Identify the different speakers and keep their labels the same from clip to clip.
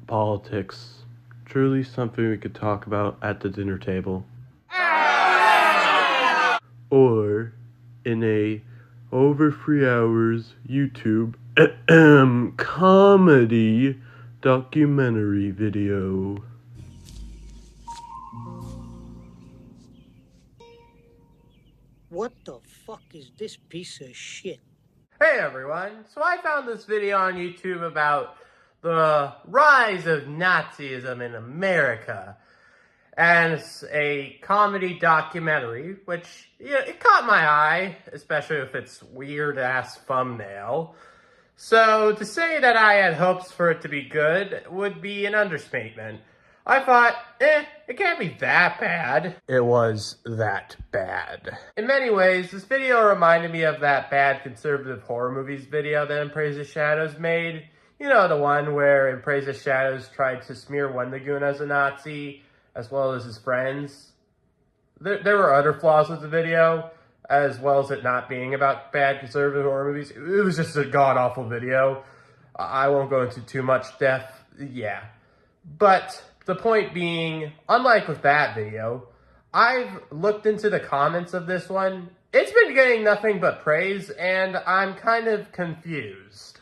Speaker 1: Politics. Truly something we could talk about at the dinner table. Or in a over 3 hours YouTube comedy documentary video.
Speaker 2: What the fuck is this piece of shit?
Speaker 3: Hey everyone, so I found this video on YouTube about the rise of Nazism in America. And it's a comedy documentary, which, it caught my eye, especially with its weird-ass thumbnail. So to say that I had hopes for it to be good would be an understatement. I thought, it can't be that bad. It was that bad. In many ways, this video reminded me of that bad conservative horror movies video that In Praise of Shadows made. You know, the one where In Praise of Shadows tried to smear Wendigoon as a Nazi, as well as his friends. There were other flaws with the video, as well as it not being about bad conservative horror movies. It was just a god-awful video. I won't go into too much depth, yeah. But the point being, unlike with that video, I've looked into the comments of this one. It's been getting nothing but praise, and I'm kind of confused.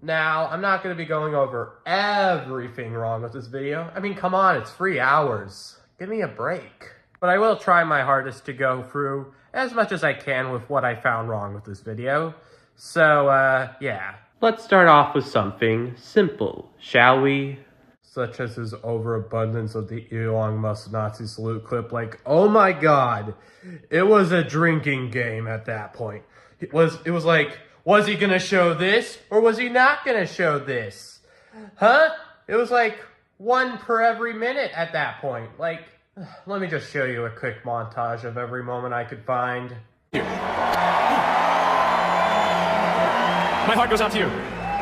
Speaker 3: Now, I'm not going to be going over everything wrong with this video. I mean, come on, it's 3 hours. Give me a break. But I will try my hardest to go through as much as I can with what I found wrong with this video. So, yeah. Let's start off with something simple, shall we? Such as his overabundance of the Elon Musk Nazi salute clip. Like, oh my god, it was a drinking game at that point. It was like, was he gonna show this, or was he not gonna show this? Huh? It was like one per every minute at that point. Like, let me just show you a quick montage of every moment I could find.
Speaker 4: My heart goes out to you.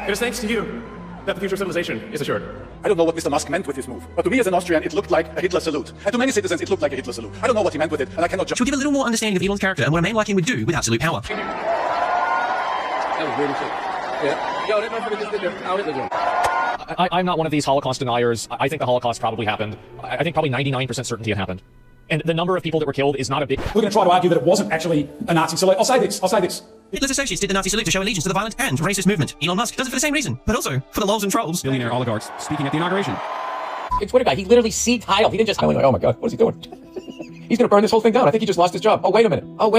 Speaker 4: It is thanks to you that the future of civilization is assured.
Speaker 5: I don't know what Mr. Musk meant with this move, but to me as an Austrian, it looked like a Hitler salute. And to many citizens, it looked like a Hitler salute. I don't know what he meant with it, and I cannot judge.
Speaker 6: She'll give a little more understanding of Elon's character and what a man like him would do with absolute power.
Speaker 4: That was weird as shit. Yeah. Yo, that motherfucker just did their Hitler joke. I'm not one of these Holocaust deniers. I think the Holocaust probably happened. I think probably 99% certainty it happened. And the number of people that were killed is not a big...
Speaker 5: We're going to try to argue that it wasn't actually a Nazi salute. I'll say this.
Speaker 6: Hitler's associates did the Nazi salute to show allegiance to the violent and racist movement. Elon Musk does it for the same reason, but also for the lols and trolls.
Speaker 4: Billionaire oligarchs speaking at the inauguration.
Speaker 7: A Twitter guy, he literally seat-tiled. He didn't just... I went, oh my god, what is he doing? He's going to burn this whole thing down. I think he just lost his job. Oh, wait a minute. Oh,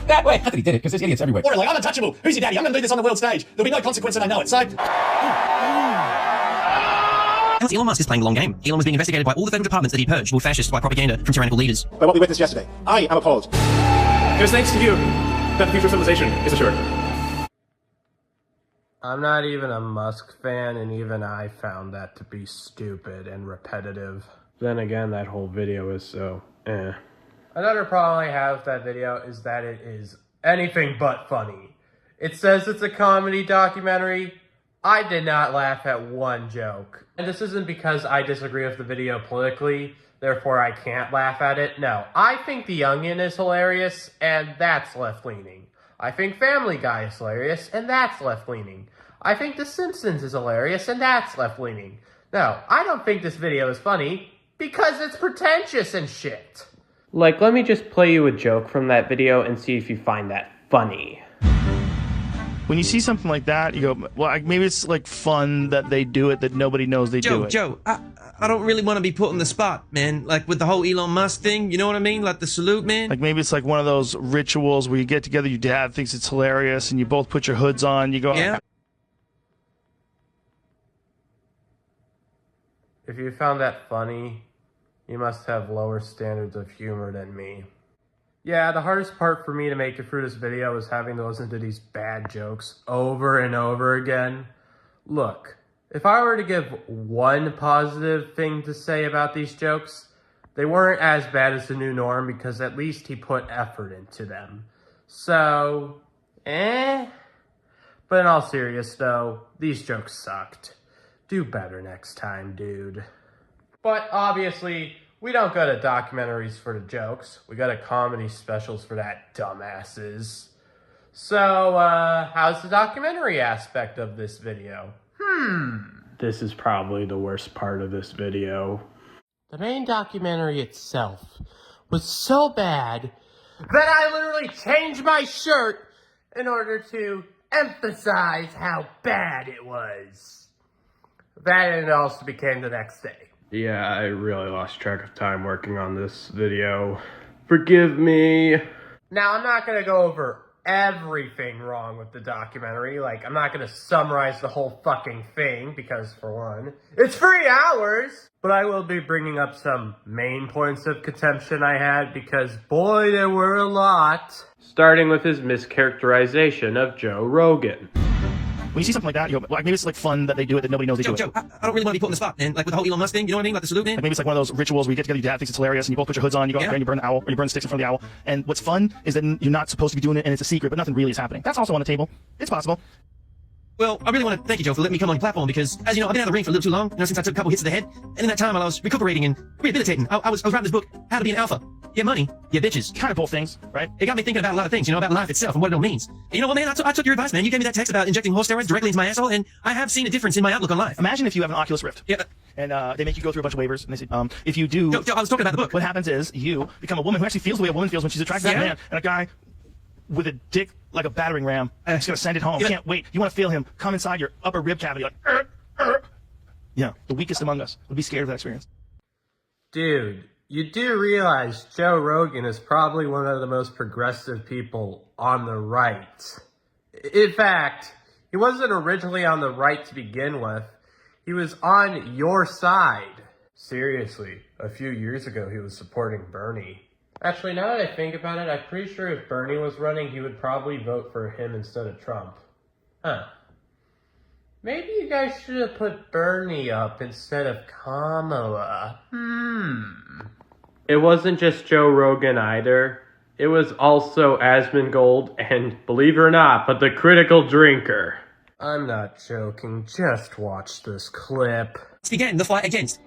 Speaker 7: that way. Not that he did it, because there's idiots everywhere.
Speaker 5: Or like, I'm untouchable. Who's your daddy? I'm going to do this on the world stage. There'll be no consequence and I know it. So...
Speaker 6: Else Elon Musk is playing the long game. Elon was being investigated by all the federal departments that he purged were fascist by propaganda from tyrannical leaders.
Speaker 5: By what we witnessed yesterday, I am appalled.
Speaker 4: It is thanks to you that the future of civilization is assured.
Speaker 3: I'm not even a Musk fan, and even I found that to be stupid and repetitive. Then again, that whole video is so, Another problem I have with that video is that it is anything but funny. It says it's a comedy documentary. I did not laugh at one joke. And this isn't because I disagree with the video politically, therefore I can't laugh at it. No, I think The Onion is hilarious, and that's left-leaning. I think Family Guy is hilarious, and that's left-leaning. I think The Simpsons is hilarious, and that's left-leaning. No, I don't think this video is funny, because it's pretentious and shit. Like, let me just play you a joke from that video and see if you find that funny.
Speaker 8: When you see something like that, you go, well, maybe it's like fun that they do it, that nobody knows they do it.
Speaker 9: Joe, I don't really want to be put on the spot, man. Like with the whole Elon Musk thing, you know what I mean? Like the salute, man.
Speaker 8: Like maybe it's like one of those rituals where you get together, your dad thinks it's hilarious, and you both put your hoods on, you go...
Speaker 9: Yeah.
Speaker 3: If you found that funny, you must have lower standards of humor than me. Yeah, the hardest part for me to make it through this video was having to listen to these bad jokes over and over again. Look, if I were to give one positive thing to say about these jokes, they weren't as bad as the new norm because at least he put effort into them. So, But in all seriousness though, these jokes sucked. Do better next time, dude. But obviously, we don't go to documentaries for the jokes. We go to comedy specials for that, dumbasses. So, how's the documentary aspect of this video?
Speaker 1: This is probably the worst part of this video.
Speaker 3: The main documentary itself was so bad that I literally changed my shirt in order to emphasize how bad it was. That and it also became the next day.
Speaker 1: Yeah, I really lost track of time working on this video. Forgive me.
Speaker 3: Now, I'm not going to go over everything wrong with the documentary. Like, I'm not going to summarize the whole fucking thing because, for one, it's 3 hours. But I will be bringing up some main points of contention I had because, boy, there were a lot.
Speaker 1: Starting with his mischaracterization of Joe Rogan.
Speaker 8: When you see something like that, you go, like, maybe it's like fun that they do it that nobody knows they do it.
Speaker 6: Joe, I don't really want to be put on the spot, man. Like with the whole Elon Musk thing, you know what I mean? Like the salute, man.
Speaker 8: Like maybe it's like one of those rituals where you get together, your dad thinks it's hilarious, and you both put your hoods on, you go out there and you burn the owl, or you burn the sticks in front of the owl. And what's fun is that you're not supposed to be doing it and it's a secret, but nothing really is happening. That's also on the table. It's possible.
Speaker 6: Well, I really want to thank you, Joe, for letting me come on your platform because, as you know, I've been out of the ring for a little too long, since I took a couple hits to the head. And in that time, while I was recuperating and rehabilitating, I was writing this book, How to Be an Alpha. Get money, get bitches.
Speaker 8: Kind of both things, right?
Speaker 6: It got me thinking about a lot of things, about life itself and what it all means. And you know what, man? I took your advice, man. You gave me that text about injecting horse steroids directly into my asshole, and I have seen a difference in my outlook on life.
Speaker 8: Imagine if you have an Oculus Rift.
Speaker 6: Yeah.
Speaker 8: And they make you go through a bunch of waivers, and they say, if you do...
Speaker 6: Joe, I was talking about the book.
Speaker 8: What happens is you become a woman who actually feels the way a woman feels when she's attracted to that man, and a guy with a dick like a battering ram, and he's gonna send it home. You can't wait. You want to feel him come inside your upper rib cavity, like, the weakest among us would be scared of that experience.
Speaker 3: Dude, you do realize Joe Rogan is probably one of the most progressive people on the right. In fact, he wasn't originally on the right to begin with. He was on your side. Seriously, a few years ago he was supporting Bernie. Actually, now that I think about it, I'm pretty sure if Bernie was running, he would probably vote for him instead of Trump. Huh. Maybe you guys should have put Bernie up instead of Kamala.
Speaker 1: It wasn't just Joe Rogan either. It was also Asmongold and, believe it or not, but the critical drinker.
Speaker 3: I'm not joking, just watch this clip.
Speaker 6: Began the fight against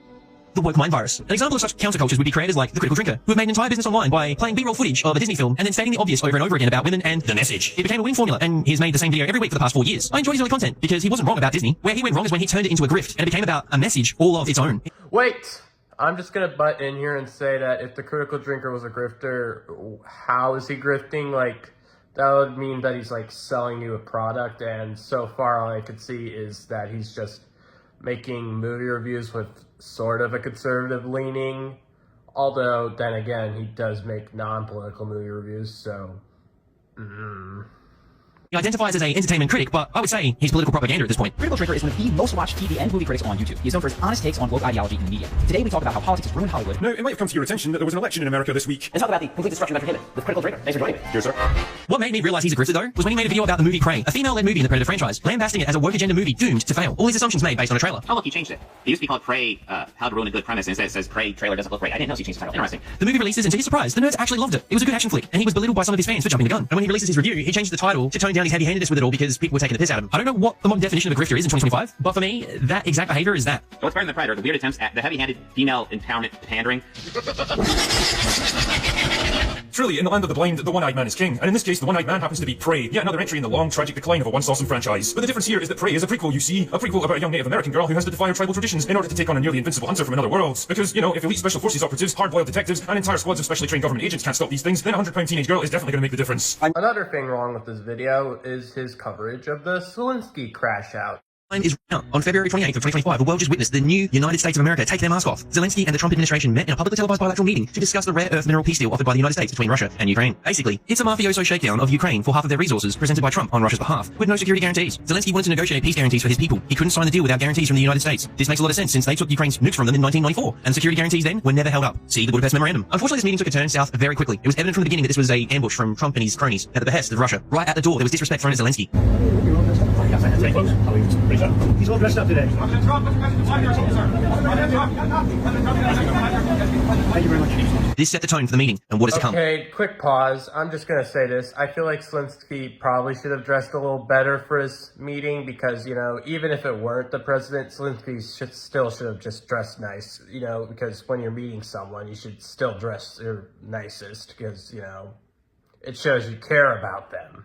Speaker 6: the woke mind virus. An example of such countercultures would be creators like The Critical Drinker, who have made an entire business online by playing B-roll footage of a Disney film and then stating the obvious over and over again about women and the message. It became a winning formula, and he's made the same video every week for the past 4 years. I enjoyed his early content because he wasn't wrong about Disney. Where he went wrong is when he turned it into a grift, and it became about a message all of its own.
Speaker 3: Wait! I'm just gonna butt in here and say that if The Critical Drinker was a grifter, how is he grifting? Like, that would mean that he's, like, selling you a product, and so far all I could see is that he's just making movie reviews with sort of a conservative leaning, although then again he does make non-political movie reviews, so
Speaker 6: He identifies as an entertainment critic, but I would say he's political propaganda at this point.
Speaker 10: Critical Drinker is one of the most watched TV and movie critics on YouTube. He is known for his honest takes on woke ideology in the media. Today we talk about how politics has ruined Hollywood.
Speaker 5: Now, it might have come to your attention that there was an election in America this week.
Speaker 10: And talk about the complete destruction of entertainment with Critical Drinker. Thanks for joining me.
Speaker 5: Here, sir.
Speaker 6: What made me realize he's a grifter, though, was when he made a video about the movie Prey, a female-led movie in the Predator franchise, lambasting it as a woke agenda movie doomed to fail. All these assumptions made based on a trailer.
Speaker 10: Oh, look, he changed it. It used to be called Prey, How to Ruin a Good Premise, and instead it says Prey trailer doesn't look great. I didn't know he changed the title. Interesting.
Speaker 6: The movie releases, and to his surprise, the nerds actually loved it. It was a good action flick, and he was belittled by some of his fans for jumping the gun. And when he releases his review, he changed the title to tone down his heavy-handedness with it all because people were taking the piss out of him. I don't know what the modern definition of a grifter is in 2025, but for me, that exact behavior is that.
Speaker 10: What's better than the Predator? The weird attempts at the heavy-handed female empowerment pandering.
Speaker 5: Truly, in the land of the blind, the one-eyed man is king, and in this case, the one-eyed man happens to be Prey, yet another entry in the long, tragic decline of a once awesome franchise. But the difference here is that Prey is a prequel, you see, a prequel about a young Native American girl who has to defy her tribal traditions in order to take on a nearly invincible hunter from another world. Because, you know, if elite special forces operatives, hard-boiled detectives, and entire squads of specially trained government agents can't stop these things, then a 100-pound teenage girl is definitely going to make the difference.
Speaker 3: Another thing wrong with this video is his coverage of the Zelenskyy crash out.
Speaker 6: Is out. On February 28th of 2025, the world just witnessed the new United States of America take their mask off. Zelenskyy and the Trump administration met in a publicly televised bilateral meeting to discuss the rare earth mineral peace deal offered by the United States between Russia and Ukraine. Basically, it's a mafioso shakedown of Ukraine for half of their resources presented by Trump on Russia's behalf, with no security guarantees. Zelenskyy wanted to negotiate peace guarantees for his people. He couldn't sign the deal without guarantees from the United States. This makes a lot of sense since they took Ukraine's nukes from them in 1994, and security guarantees then were never held up. See the Budapest Memorandum. Unfortunately, this meeting took a turn south very quickly. It was evident from the beginning that this was an ambush from Trump and his cronies at the behest of Russia. Right at the door, there was disrespect thrown at Zelenskyy.
Speaker 11: He's all dressed up today. Thank you very much.
Speaker 6: This set the tone for the meeting and what is to come.
Speaker 3: Okay, quick pause. I'm just gonna say this. I feel like Zelenskyy probably should have dressed a little better for his meeting because, you know, even if it weren't the president, Zelenskyy still should have just dressed nice, you know, because when you're meeting someone, you should still dress your nicest because, you know, it shows you care about them.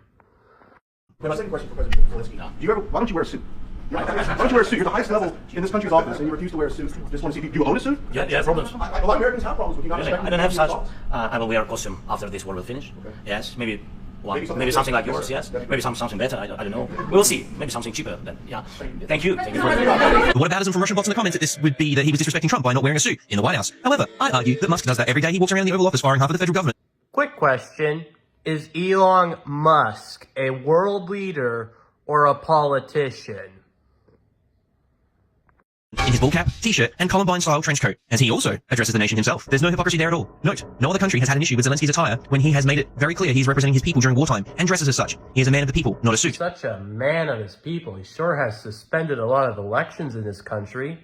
Speaker 12: My second question for President Zelenskyy. Do you ever? Why don't you wear a suit? Why don't you wear a suit? You're the highest level in this country's office, and you refuse to wear a suit. Just want to see. Do you own a suit?
Speaker 13: Yeah, problems.
Speaker 12: A lot of Americans have problems with you not respecting.
Speaker 13: I don't have such. I will wear a costume after this war will finish. Okay. Yes, maybe something like yours. Yes, maybe something better. I don't know. We'll see. Maybe something cheaper. Then yeah. Thank you. Thank you.
Speaker 6: The whataboutism from Russian bots in the comments at this would be that he was disrespecting Trump by not wearing a suit in the White House. However, I argue that Musk does that every day. He walks around the Oval Office firing half of the federal government.
Speaker 3: Quick question. Is Elon Musk a world leader or a politician?
Speaker 6: In his ball cap, t-shirt, and Columbine-style trench coat, as he also addresses the nation himself. There's no hypocrisy there at all. Note, no other country has had an issue with Zelensky's attire when he has made it very clear he's representing his people during wartime and dresses as such. He is a man of the people, not a suit.
Speaker 3: Such a man of his people. He sure has suspended a lot of elections in this country.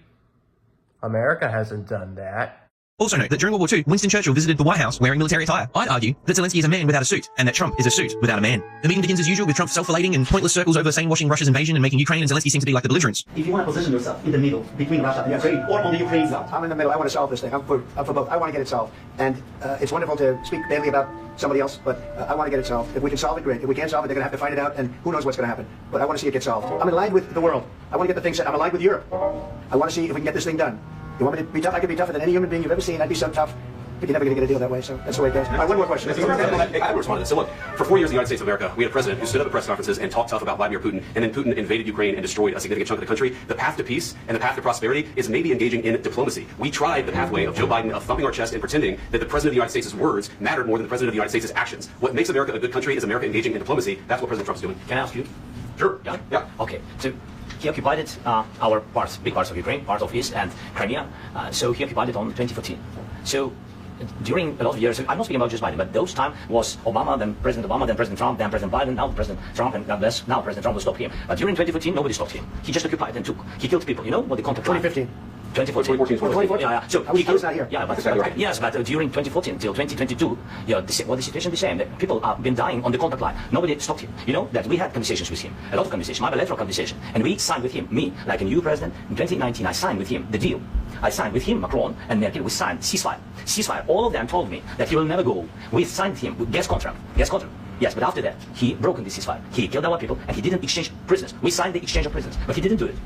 Speaker 3: America hasn't done that.
Speaker 6: Also note that during World War II, Winston Churchill visited the White House wearing military attire. I'd argue that Zelenskyy is a man without a suit, and that Trump is a suit without a man. The meeting begins as usual with Trump self-relating in pointless circles over sane-washing Russia's invasion and making Ukraine and Zelenskyy seem to be like the belligerents.
Speaker 11: If you want to position yourself in the middle between Russia and Ukraine, or on the Ukraine side.
Speaker 12: I'm in the middle. I want to solve this thing. I'm for both. I want to get it solved. And it's wonderful to speak badly about somebody else, but I want to get it solved. If we can solve it, great. If we can't solve it, they're going to have to fight it out, and who knows what's going to happen. But I want to see it get solved. I'm aligned with the world. I want to get the thing set. I'm aligned with Europe. I want to see if we can get this thing done. You want me to be tough? I can be tougher than any human being you've ever seen. I'd be so tough. But you're never going to get a deal that way, so that's the way it goes. All right, one more question.
Speaker 14: I have responded to this. So look, for 4 years in the United States of America, we had a president who stood up at press conferences and talked tough about Vladimir Putin, and then Putin invaded Ukraine and destroyed a significant chunk of the country. The path to peace and the path to prosperity is maybe engaging in diplomacy. We tried the pathway of Joe Biden of thumping our chest and pretending that the president of the United States' words mattered more than the president of the United States' actions. What makes America a good country is America engaging in diplomacy. That's what President Trump's doing.
Speaker 13: Can I ask you?
Speaker 14: Sure.
Speaker 13: Yeah. Okay. So he occupied our parts, big parts of Ukraine, part of East and Crimea. So he occupied it on 2014. So during a lot of years, I'm not speaking about just Biden, but those time was Obama, then President Obama, then President Trump, then President Biden, now President Trump, and God bless, now President Trump will stop him. But during 2014, nobody stopped him. He just occupied and took. He killed people. You know what the contact?
Speaker 12: 2015.
Speaker 13: 2014. Yeah. So
Speaker 12: I was not here.
Speaker 13: Yeah, but yes, but during 2014 till 2022, the situation the same. That people have been dying on the contact line. Nobody stopped him. You know that we had conversations with him, a lot of conversation, my bilateral conversation, and we signed with him. Me, like a new president in 2019, I signed with him the deal. I signed with him, Macron and Merkel. We signed ceasefire. All of them told me that he will never go. We signed him with gas contract. Yes, but after that, he broke the ceasefire. He killed our people, and he didn't exchange prisoners. We signed the exchange of prisoners, but he didn't do it.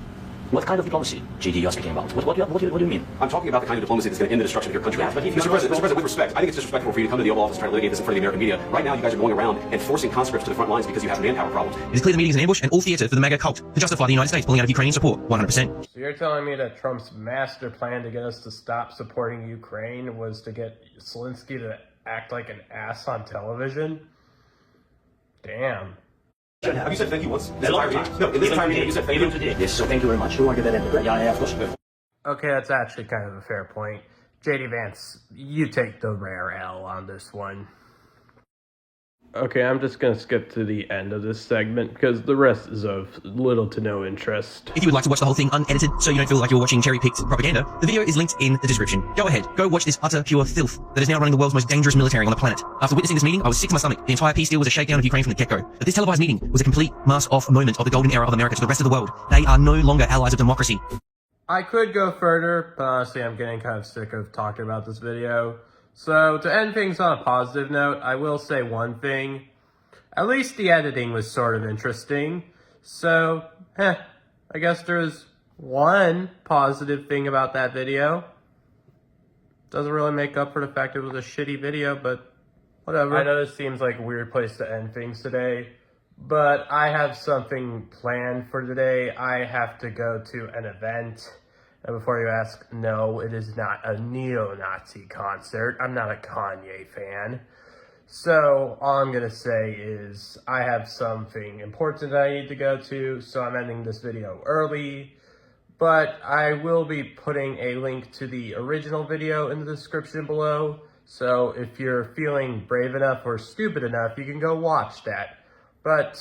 Speaker 13: What kind of diplomacy, JD, you are speaking about? What do you mean?
Speaker 14: I'm talking about the kind of diplomacy that's going to end the destruction of your country.
Speaker 13: Yeah, but
Speaker 14: Mr. President, with respect, I think it's disrespectful for you to come to the Oval Office and try to litigate this in front of the American media. Right now, you guys are going around and forcing conscripts to the front lines because you have manpower problems.
Speaker 6: It is clear the meeting is an ambush and all theatre for the MAGA cult to justify the United States pulling out of Ukrainian support 100%.
Speaker 3: So you're telling me that Trump's master plan to get us to stop supporting Ukraine was to get Zelenskyy to act like an ass on television? Damn.
Speaker 14: Have you said thank you once? No, in this entire meeting, you said thank you.
Speaker 13: Today. Yes, so thank you very much.
Speaker 12: We want to get that in.
Speaker 13: Yeah, of course.
Speaker 3: Okay, that's actually kind of a fair point. JD Vance, you take the rare L on this one. Okay, I'm just going to skip to the end of this segment because the rest is of little to no interest.
Speaker 6: If you would like to watch the whole thing unedited so you don't feel like you're watching cherry-picked propaganda, the video is linked in the description. Go ahead, go watch this utter pure filth that is now running the world's most dangerous military on the planet. After witnessing this meeting, I was sick to my stomach. The entire peace deal was a shakedown of Ukraine from the get-go. But this televised meeting was a complete mask-off moment of the golden era of America to the rest of the world. They are no longer allies of democracy.
Speaker 3: I could go further, but honestly I'm getting kind of sick of talking about this video. So to end things on a positive note, I will say one thing. At least the editing was sort of interesting. So, I guess there's one positive thing about that video. Doesn't really make up for the fact it was a shitty video, but whatever. I know this seems like a weird place to end things today, but I have something planned for today. I have to go to an event. And before you ask, no, it is not a neo-Nazi concert. I'm not a Kanye fan. So, all I'm going to say is I have something important that I need to go to, so I'm ending this video early. But I will be putting a link to the original video in the description below. So, if you're feeling brave enough or stupid enough, you can go watch that. But,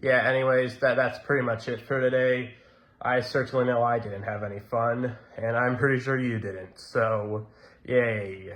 Speaker 3: yeah, anyways, that's pretty much it for today. I certainly know I didn't have any fun, and I'm pretty sure you didn't. So, yay.